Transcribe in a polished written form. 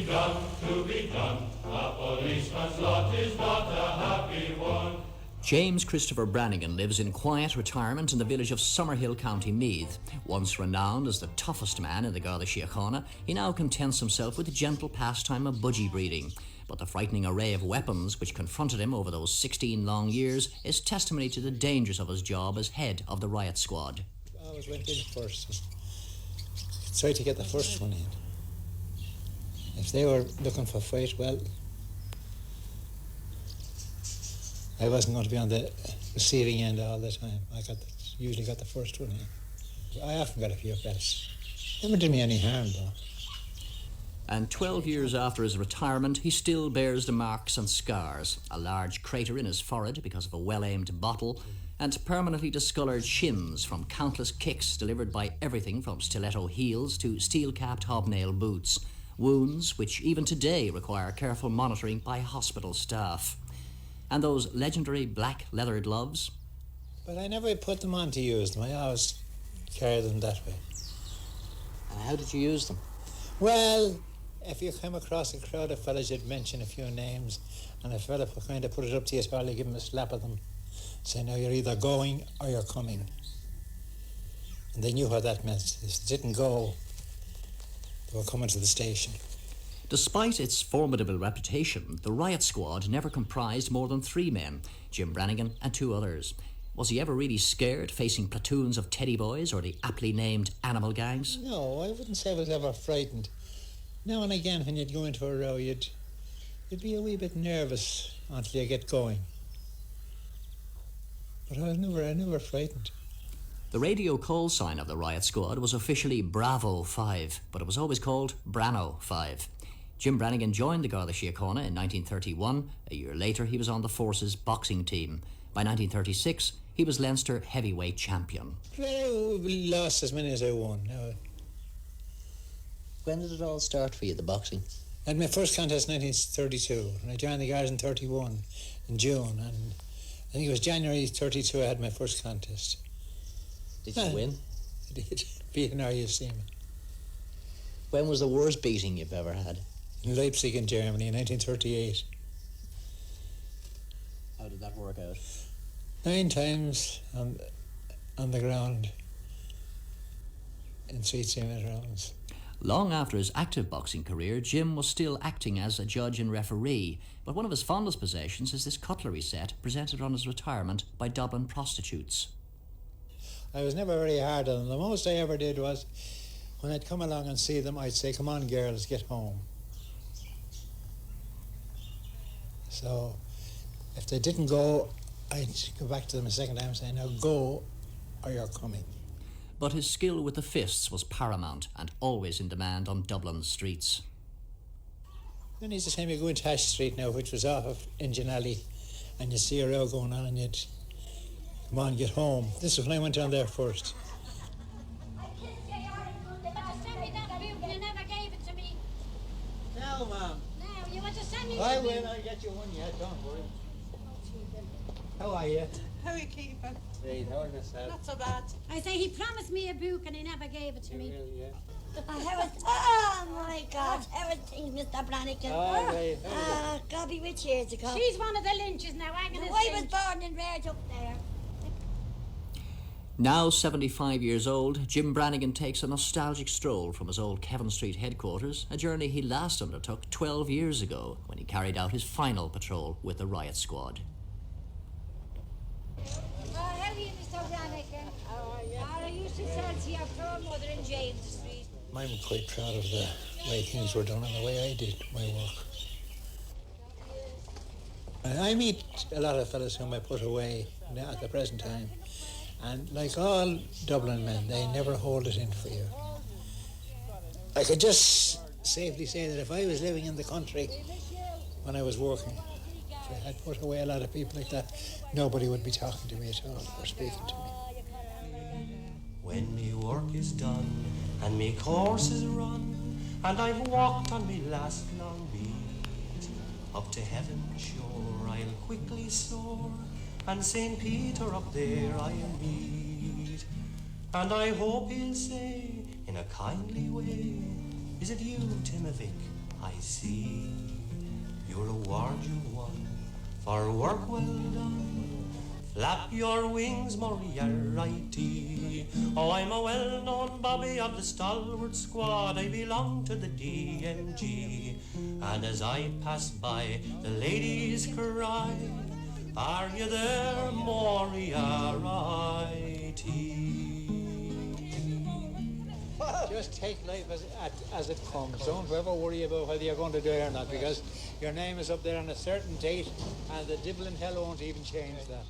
done, to be done. A policeman's lot is not a happy one. James Christopher Branigan lives in quiet retirement in the village of Summerhill County Meath. Once renowned as the toughest man in the Garda Síochána, he now contents himself with the gentle pastime of budgie breeding. But the frightening array of weapons which confronted him over those 16 long years is testimony to the dangers of his job as head of the riot squad. I always went in first. Tried to get the first one in. If they were looking for fight, well, I wasn't going to be on the receiving end all the time. Usually got the first one in. I often got a few belts. Never did me any harm, though. And 12 years after his retirement, he still bears the marks and scars. A large crater in his forehead because of a well-aimed bottle, and permanently discoloured shins from countless kicks delivered by everything from stiletto heels to steel-capped hobnail boots. Wounds which even today require careful monitoring by hospital staff. And those legendary black leather gloves? But I never put them on to use them. I always carried them that way. And how did you use them? Well, if you come across a crowd of fellas, you'd mention a few names, and a fella kind of put it up to you, so you give him a slap of them. Say, now you're either going or you're coming. And they knew what that meant. If they didn't go, they were coming to the station. Despite its formidable reputation, the riot squad never comprised more than 3 men, Jim Branigan and 2 others. Was he ever really scared, facing platoons of teddy boys or the aptly named animal gangs? No, I wouldn't say I was ever frightened. Now and again, when you'd go into a row, you'd be a wee bit nervous until you get going. But I was never frightened. The radio call sign of the riot squad was officially Bravo 5, but it was always called Brano 5. Jim Branigan joined the Garda Síochána in 1931. A year later, he was on the force's boxing team. By 1936, he was Leinster heavyweight champion. I lost as many as I won. No. When did it all start for you, the boxing? I had my first contest in 1932, and I joined the Guards in 31 in June, and I think it was January 32 I had my first contest. Did you win? I did. Beat an RUC. When was the worst beating you've ever had? In Leipzig in Germany in 1938. How did that work out? 9 times on the ground in 3 rounds. Long after his active boxing career, Jim was still acting as a judge and referee, but one of his fondest possessions is this cutlery set presented on his retirement by Dublin prostitutes. I was never very hard on them. The most I ever did was, when I'd come along and see them, I'd say, come on girls, get home. So if they didn't go, I'd go back to them a second time and say, now go or you're coming. But his skill with the fists was paramount and always in demand on Dublin's streets. Then it's the time you go into Ash Street now, which was off of Engine Alley, and you see a row going on and you'd, come on, get home. This is when I went down there first. No, Ma'am. No, you want to send me I will, I'll get you one yet, don't worry. How are you? How are you keeping? Great, how are yourself? Not so bad. I say he promised me a book and he never gave it to me. Really, yeah. Oh my God, everything, Mr. Branigan. Oh, right. God be with years ago. She's one of the lynches now, Agnes. I was born and reared up there. Now 75 years old, Jim Branigan takes a nostalgic stroll from his old Kevin Street headquarters, a journey he last undertook 12 years ago when he carried out his final patrol with the riot squad. How are you, Mr. Branigan? How are you? I used to sell to your poor mother in James Street. I'm quite proud of the way things were done and the way I did my work. I meet a lot of fellas whom I put away at the present time, and like all Dublin men, they never hold it in for you. I could just safely say that if I was living in the country when I was working, if I had put away a lot of people like that, nobody would be talking to me at all or speaking to me. When me work is done and me course is run and I've walked on me last long beat, up to heaven's shore I'll quickly soar, and St. Peter up there I'll meet, and I hope he'll say in a kindly way, is it you, Timovic, I see your award you won for work well done. Flap your wings, Moriarty. Oh, I'm a well-known bobby of the stalwart squad. I belong to the DMG. And as I pass by, the ladies cry, are you there, Moriarty? Just take life as it comes. Don't ever worry about whether you're going to die or not, because your name is up there on a certain date, and the devil in hell won't even change that.